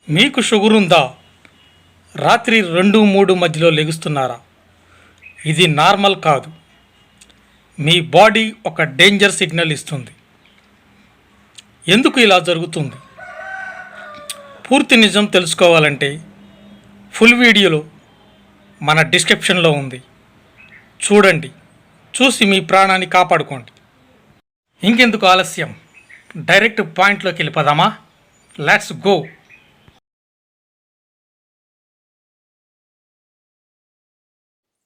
మీకు షుగర్ ఉందా? రాత్రి 2-3 మధ్యలో లెగుస్తున్నారా? ఇది నార్మల్ కాదు. మీ బాడీ ఒక డేంజర్ సిగ్నల్ ఇస్తుంది. ఎందుకు ఇలా జరుగుతుంది? పూర్తి నిజం తెలుసుకోవాలంటే ఫుల్ వీడియోలో మన డిస్క్రిప్షన్లో ఉంది. చూడండి, చూసి మీ ప్రాణాన్ని కాపాడుకోండి. ఇంకెందుకు ఆలస్యం, డైరెక్ట్ పాయింట్లోకి వెళ్ళిపోదామా? Let's go.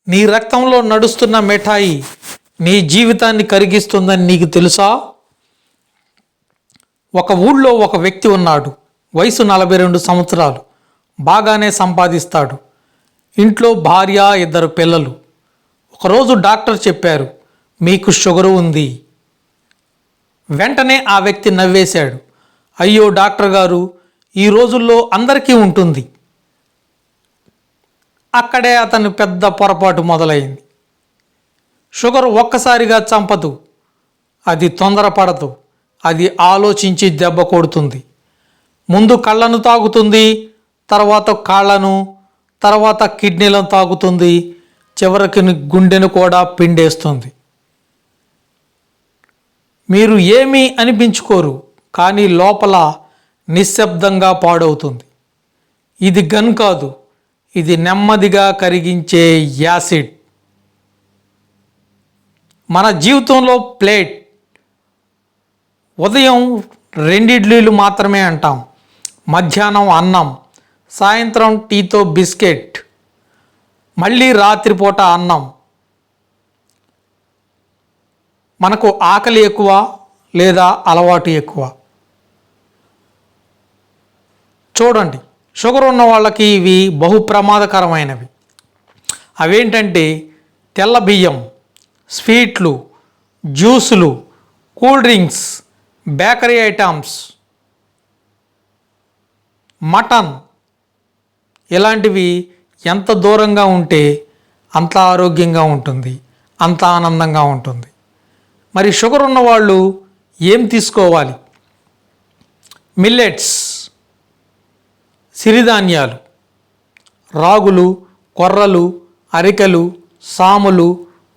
నీ రక్తంలో నడుస్తున్న మిఠాయి నీ జీవితాన్ని కరిగిస్తుందని నీకు తెలుసా? ఒక ఊళ్ళో ఒక వ్యక్తి ఉన్నాడు. వయసు 42 సంవత్సరాలు. బాగానే సంపాదిస్తాడు. ఇంట్లో భార్య, 2 పిల్లలు. ఒకరోజు డాక్టర్ చెప్పారు, మీకు షుగరు ఉంది. వెంటనే ఆ వ్యక్తి నవ్వేశాడు. అయ్యో డాక్టర్ గారు, ఈ రోజుల్లో అందరికీ ఉంటుంది. అక్కడే అతను పెద్ద పొరపాటు మొదలైంది. షుగర్ ఒక్కసారిగా చంపదు, అది తొందరపడదు. అది ఆలోచించి దెబ్బ కొడుతుంది. ముందు కళ్ళను తాగుతుంది, తర్వాత కాళ్ళను, తర్వాత కిడ్నీలను తాగుతుంది, చివరికి గుండెను కూడా పిండేస్తుంది. మీరు ఏమీ అనిపించుకోరు, కానీ లోపల నిశ్శబ్దంగా పాడవుతుంది. ఇది గన్ కాదు, ఇది నెమ్మదిగా కరిగించే యాసిడ్. మన జీవితంలో ప్లేట్. ఉదయం 2 ఇడ్లీలు మాత్రమే అంటాం, మధ్యాహ్నం అన్నం, సాయంత్రం టీతో బిస్కెట్, మళ్ళీ రాత్రిపూట అన్నం. మనకు ఆకలి ఎక్కువ లేదా అలవాటు ఎక్కువ? చూడండి, షుగర్ ఉన్న వాళ్ళకి ఇవి బహు ప్రమాదకరమైనవి. అవేంటంటే తెల్ల బియ్యం, స్వీట్లు, జ్యూసులు, cool drinks, bakery items, mutton. ఇలాంటివి ఎంత దూరంగా ఉంటే అంత ఆరోగ్యంగా ఉంటుంది, అంత ఆనందంగా ఉంటుంది. మరి షుగర్ ఉన్నవాళ్ళు ఏం తీసుకోవాలి? మిల్లెట్స్, సిరిధాన్యాలు, రాగులు, కొర్రలు, అరికెలు, సాములు,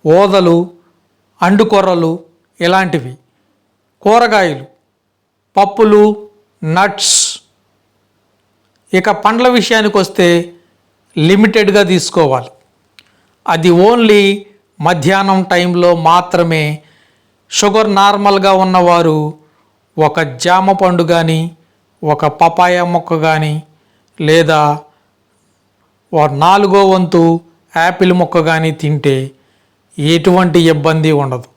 ఓదలు, అండుకొర్రలు, ఇలాంటివి. కూరగాయలు, పప్పులు, నట్స్. ఇక పండ్ల విషయానికి వస్తే లిమిటెడ్గా తీసుకోవాలి. అది ఓన్లీ మధ్యాహ్నం టైంలో మాత్రమే. షుగర్ నార్మల్గా ఉన్నవారు ఒక జామ పండు కానీ, ఒక పపాయ మొక్క కానీ, లేదా 4వ వంతు యాపిల్ మొక్క కానీ తింటే ఎటువంటి ఇబ్బంది ఉండదు.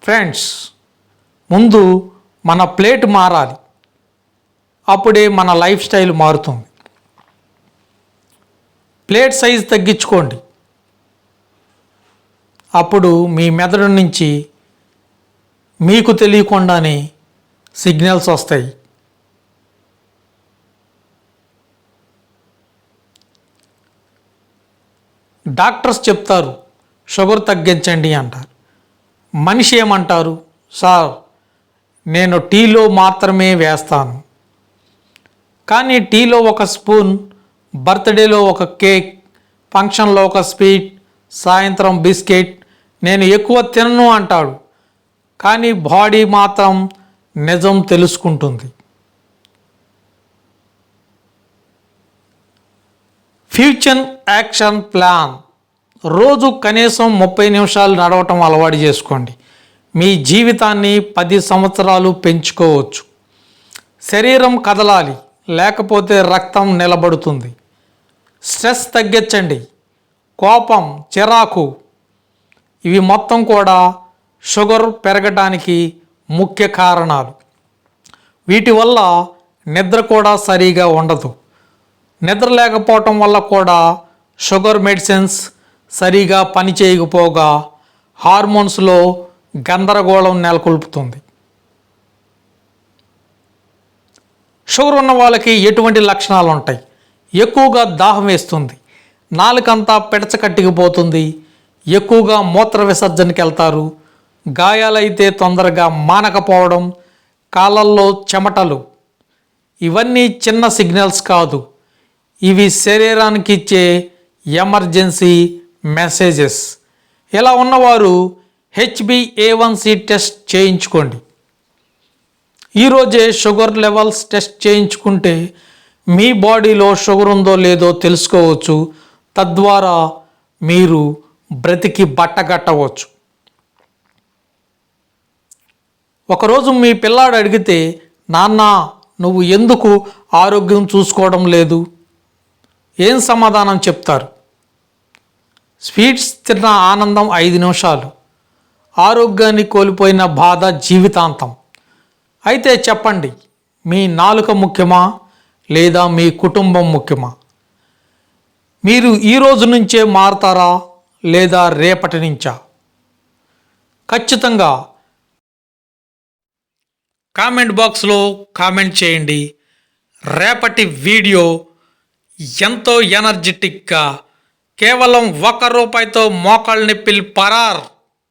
ఫ్రెండ్స్, ముందు మన ప్లేట్ మారాలి, అప్పుడే మన లైఫ్ స్టైల్ మారుతుంది. ప్లేట్ సైజ్ తగ్గించుకోండి, అప్పుడు మీ మెదడు నుంచి మీకు తెలియకుండానే సిగ్నల్స్ వస్తాయి. డాక్టర్స్ చెప్తారు షుగర్ తగ్గించండి అంటారు. మనిషి ఏమంటారు? సార్, నేను టీలో మాత్రమే వేస్తాను. కానీ టీలో ఒక స్పూన్, బర్త్డేలో ఒక కేక్, ఫంక్షన్లో ఒక స్వీట్, సాయంత్రం బిస్కెట్, నేను ఎక్కువ తినను అంటాడు. కానీ బాడీ మాత్రం నిజం తెలుసుకుంటుంది. Future action plan. రోజు కనీసం 30 నిమిషాలు నడవటం అలవాటు చేసుకోండి. మీ జీవితాన్ని 10 సంవత్సరాలు పెంచుకోవచ్చు. శరీరం కదలాలి, లేకపోతే రక్తం నిలబడుతుంది. స్ట్రెస్ తగ్గించండి. కోపం, చిరాకు, ఇవి మొత్తం కూడా షుగర్ పెరగడానికి ముఖ్య కారణాలు. వీటి వల్ల నిద్ర కూడా సరిగా ఉండదు. నిద్ర లేకపోవటం వల్ల కూడా షుగర్ మెడిసిన్స్ సరిగా పనిచేయకపోగా హార్మోన్స్లో గందరగోళం నెలకొల్పుతుంది. షుగర్ ఉన్న వాళ్ళకి ఎటువంటి లక్షణాలు ఉంటాయి? ఎక్కువగా దాహం వేస్తుంది, నాలుకంతా పిడచకట్టికిపోతుంది, ఎక్కువగా మూత్ర విసర్జనకి వెళ్తారు, గాయాలైతే తొందరగా మానకపోవడం, కాళ్ళల్లో చెమటలు, ఇవన్నీ చిన్న సిగ్నల్స్ కాదు, ఇవి శరీరానికి ఇచ్చే ఎమర్జెన్సీ మెసేజెస్. ఇలా ఉన్నవారు HbA1c టెస్ట్ చేయించుకోండి. ఈరోజే షుగర్ లెవెల్స్ టెస్ట్ చేయించుకుంటే మీ బాడీలో షుగర్ ఉందో లేదో తెలుసుకోవచ్చు. తద్వారా మీరు బ్రతికి బట్టగట్టవచ్చు. ఒకరోజు మీ పిల్లాడు అడిగితే, నాన్న నువ్వు ఎందుకు ఆరోగ్యం చూసుకోవడం లేదు? ఏం సమాధానం చెప్తారు? స్వీట్స్ తిన్న ఆనందం 5 నిమిషాలు, ఆరోగ్యాన్ని కోల్పోయిన బాధ జీవితాంతం. అయితే చెప్పండి, మీ నాలుక ముఖ్యమా లేదా మీ కుటుంబం ముఖ్యమా? మీరు ఈ రోజు నుంచే మారతారా లేదా రేపటి నుంచా? ఖచ్చితంగా కామెంట్ బాక్స్లో కామెంట్ చేయండి. రేపటి వీడియో ఎంతో ఎనర్జెటిక్గా కేవలం ₹1 మోకాళ్ళ నొప్పులు పరార్.